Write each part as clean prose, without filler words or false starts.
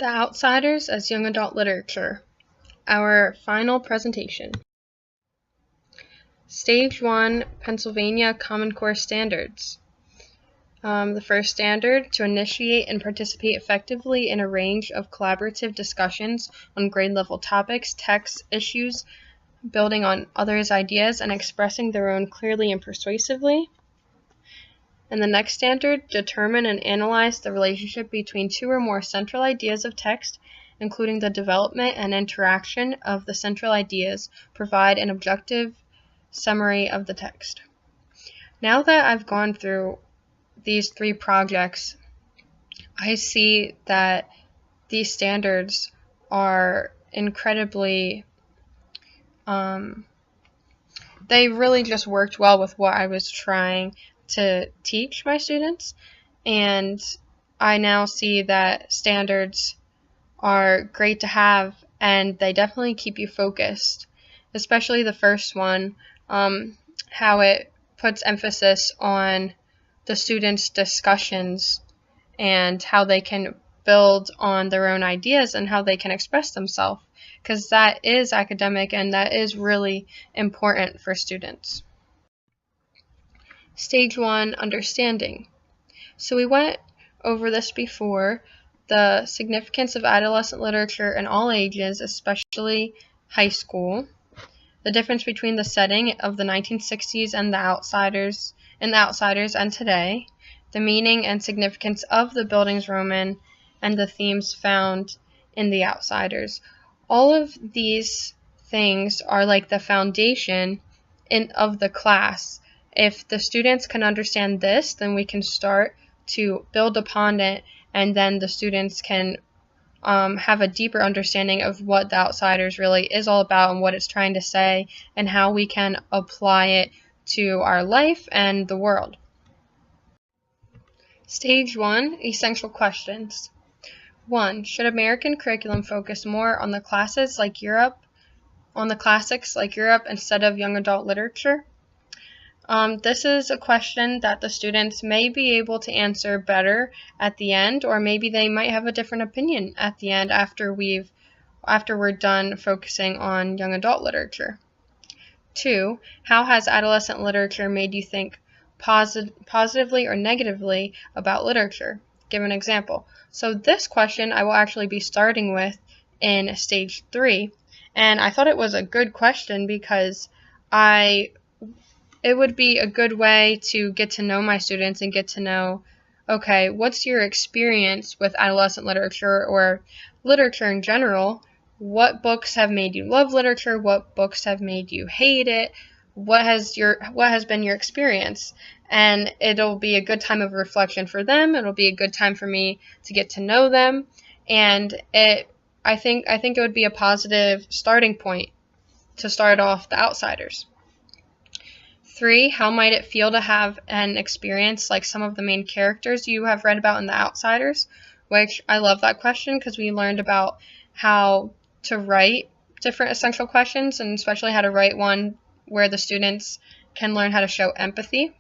The Outsiders as Young Adult Literature, our final presentation. Stage 1, Pennsylvania Common Core Standards. The first standard, to initiate and participate effectively in a range of collaborative discussions on grade level topics, texts, issues, building on others' ideas, and expressing their own clearly and persuasively. And the next standard, determine and analyze the relationship between two or more central ideas of text, including the development and interaction of the central ideas, provide an objective summary of the text. Now that I've gone through these three projects, I see that these standards are incredibly, they really just worked well with what I was trying to teach my students, and I now see that standards are great to have, and they definitely keep you focused, especially the first one, how it puts emphasis on the students' discussions and how they can build on their own ideas and how they can express themselves, because that is academic and that is really important for students. Stage 1, understanding. So we went over this before, the significance of adolescent literature in all ages, especially high school, the difference between the setting of the 1960s and the Outsiders and today, the meaning and significance of the Bildungsroman, and the themes found in the Outsiders. All of these things are like the foundation of the class. If the students can understand this, then we can start to build upon it, and then the students can have a deeper understanding of what the Outsiders really is all about and what it's trying to say and how we can apply it to our life and the world. Stage 1, essential questions. 1. Should American curriculum focus more on the classics like Europe instead of young adult literature? This is a question that the students may be able to answer better at the end, or maybe they might have a different opinion at the end after we're done focusing on young adult literature. 2. How has adolescent literature made you think positively or negatively about literature? Give an example. So this question I will actually be starting with in stage 3, and I thought it was a good question because it would be a good way to get to know my students and get to know, okay, what's your experience with adolescent literature or literature in general? What books have made you love literature? What books have made you hate it? What has been your experience? And it'll be a good time of reflection for them. It'll be a good time for me to get to know them, and I think it would be a positive starting point to start off the Outsiders. 3. How might it feel to have an experience like some of the main characters you have read about in the Outsiders? Which I love that question because we learned about how to write different essential questions, and especially how to write one where the students can learn how to show empathy.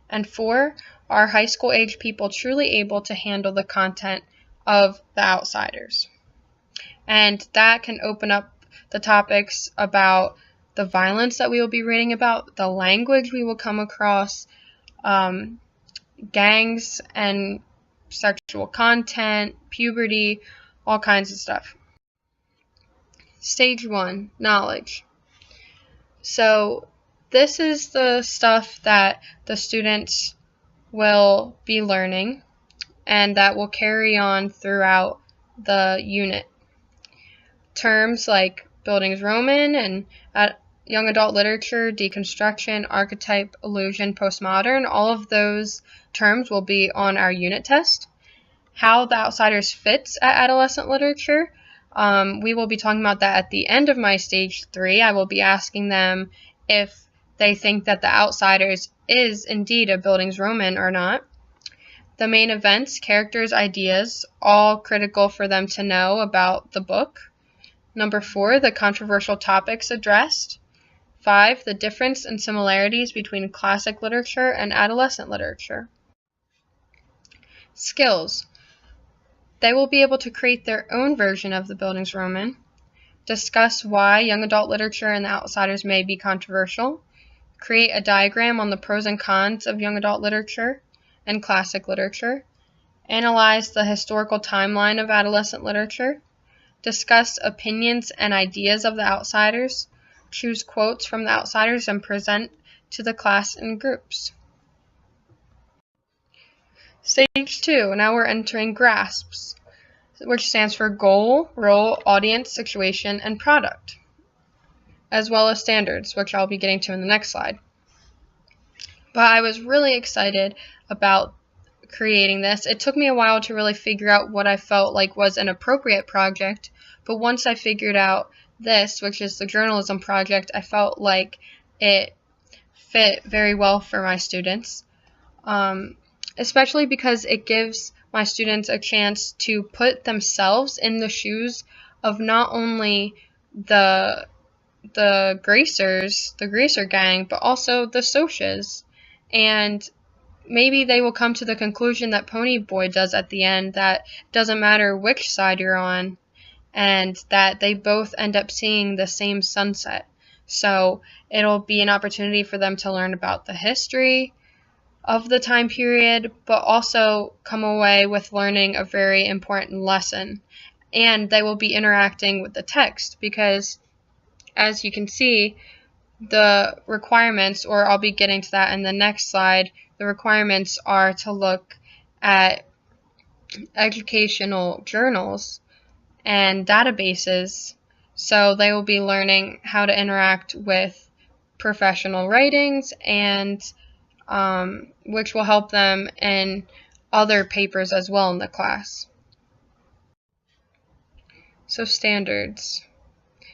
And 4. Are high school age people truly able to handle the content of the Outsiders? And that can open up the topics about the violence that we will be reading about, the language we will come across, gangs and sexual content, puberty, all kinds of stuff. Stage 1, knowledge. So this is the stuff that the students will be learning and that will carry on throughout the unit. Terms like Bildungsroman and young adult literature, deconstruction, archetype, illusion, postmodern, all of those terms will be on our unit test. How the Outsiders fits at adolescent literature, we will be talking about that at the end of my stage 3. I will be asking them if they think that the Outsiders is indeed a Bildungsroman or not. The main events, characters, ideas, all critical for them to know about the book. Number 4, the controversial topics addressed. 5, the difference and similarities between classic literature and adolescent literature. Skills. They will be able to create their own version of the Bildungsroman, discuss why young adult literature and The Outsiders may be controversial, create a diagram on the pros and cons of young adult literature and classic literature, analyze the historical timeline of adolescent literature, discuss opinions and ideas of The Outsiders, choose quotes from The Outsiders and present to the class in groups. Stage 2, now we're entering GRASPs, which stands for Goal, Role, Audience, Situation, and Product, as well as Standards, which I'll be getting to in the next slide. But I was really excited about creating this. It took me a while to really figure out what I felt like was an appropriate project, but once I figured out this, which is the journalism project, I felt like it fit very well for my students, especially because it gives my students a chance to put themselves in the shoes of not only the Gracers, the Gracer gang, but also the Socias. And maybe they will come to the conclusion that Ponyboy does at the end, that it doesn't matter which side you're on, and that they both end up seeing the same sunset. So it'll be an opportunity for them to learn about the history of the time period, but also come away with learning a very important lesson. And they will be interacting with the text because, as you can see, the requirements, or I'll be getting to that in the next slide, the requirements are to look at educational journals and databases. So they will be learning how to interact with professional writings, and which will help them in other papers as well in the class. So standards.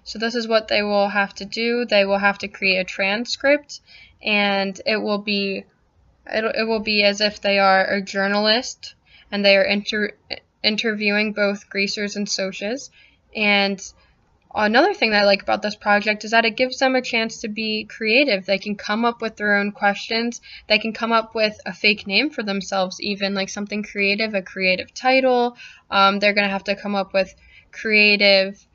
So this is what they will have to do. They will have to create a transcript, and it will be as if they are a journalist and they are interviewing both Gracers and Socias. And another thing that I like about this project is that it gives them a chance to be creative. They can come up with their own questions. They can come up with a fake name for themselves, even like something creative, a creative title. They're going to have to come up with creative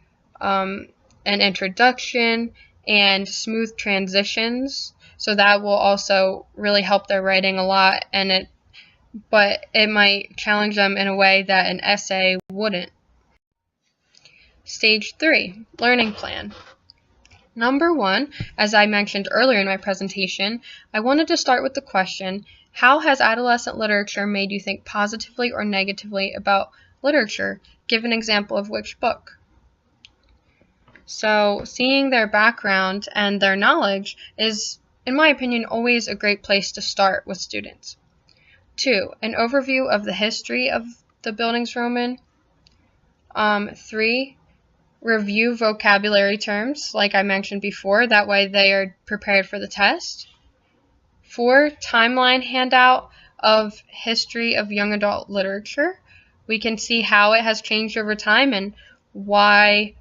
an introduction and smooth transitions. So that will also really help their writing a lot, but it might challenge them in a way that an essay wouldn't. Stage 3, learning plan. Number 1, as I mentioned earlier in my presentation, I wanted to start with the question, how has adolescent literature made you think positively or negatively about literature? Give an example of which book. So seeing their background and their knowledge is, in my opinion, always a great place to start with students. 2, an overview of the history of the Bildungsroman. 3, review vocabulary terms, like I mentioned before, that way they are prepared for the test. 4, timeline handout of history of young adult literature. We can see how it has changed over time and why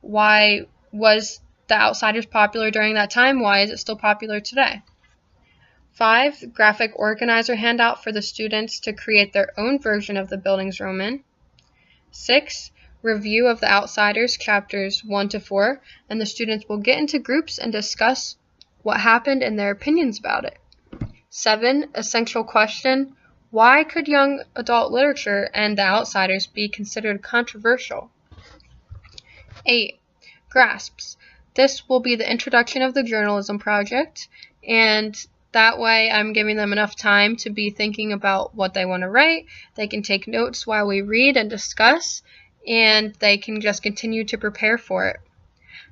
was The Outsiders popular during that time? Why is it still popular today? 5, graphic organizer handout for the students to create their own version of the Bildungsroman. 6, review of The Outsiders, chapters 1 to 4, and the students will get into groups and discuss what happened and their opinions about it. 7, essential question, why could young adult literature and The Outsiders be considered controversial? 8, GRASPs. This will be the introduction of the journalism project, and that way I'm giving them enough time to be thinking about what they want to write. They can take notes while we read and discuss, and they can just continue to prepare for it.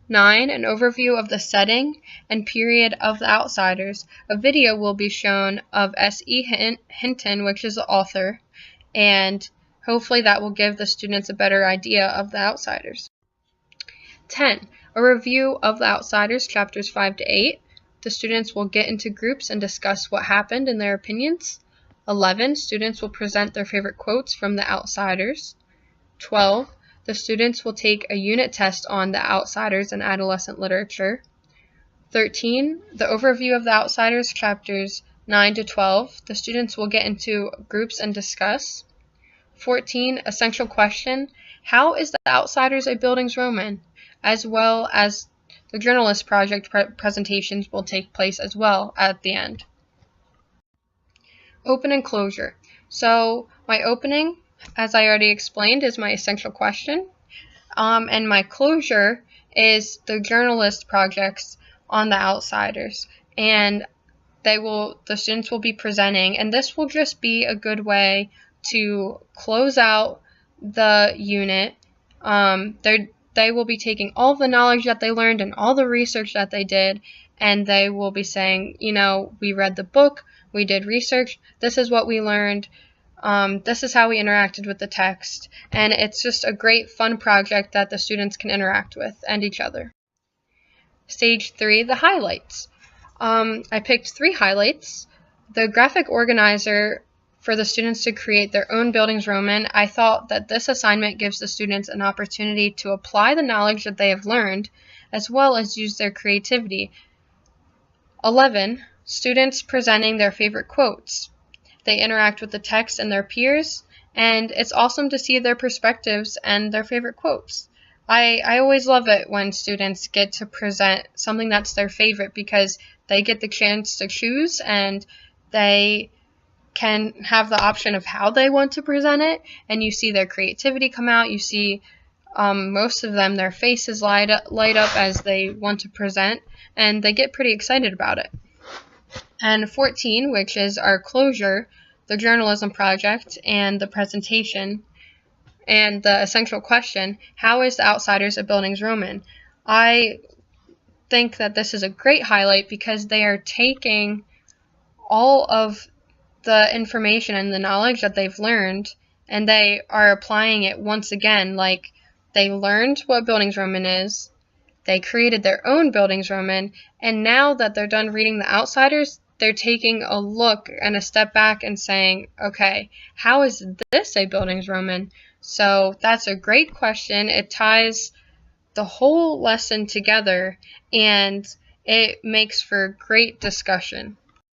9, an overview of the setting and period of The Outsiders. A video will be shown of S.E. Hinton, which is the author, and hopefully that will give the students a better idea of The Outsiders. 10, a review of The Outsiders, chapters 5 to 8. The students will get into groups and discuss what happened and their opinions. 11, students will present their favorite quotes from The Outsiders. 12, the students will take a unit test on The Outsiders and adolescent literature. 13, the overview of The Outsiders, chapters 9 to 12. The students will get into groups and discuss. 14, essential question, how is The Outsiders a Bildungsroman? Roman? As well as the journalist project presentations will take place as well at the end. Open and closure. So my opening, as I already explained, is my essential question. And my closure is the journalist projects on The Outsiders. And the students will be presenting, and this will just be a good way to close out the unit. They will be taking all the knowledge that they learned and all the research that they did, and they will be saying, we read the book, we did research, this is what we learned, this is how we interacted with the text, and it's just a great fun project that the students can interact with and each other. Stage 3, the highlights. I picked 3 highlights. The graphic organizer for the students to create their own Bildungsroman. I thought that this assignment gives the students an opportunity to apply the knowledge that they have learned, as well as use their creativity. 11, students presenting their favorite quotes. They interact with the text and their peers, and it's awesome to see their perspectives and their favorite quotes. I always love it when students get to present something that's their favorite, because they get the chance to choose and they can have the option of how they want to present it, and you see their creativity come out. You see most of them, their faces light up as they want to present, and they get pretty excited about it. And 14, which is our closure, the journalism project and the presentation, and the essential question, how is The Outsiders a Bildungsroman? I think that this is a great highlight because they are taking all of the information and the knowledge that they've learned, and they are applying it once again. Like, they learned what Bildungsroman is, they created their own Bildungsroman, and now that they're done reading The Outsiders, they're taking a look and a step back and saying, okay, how is this a Bildungsroman? So that's a great question. It ties the whole lesson together, and it makes for great discussion.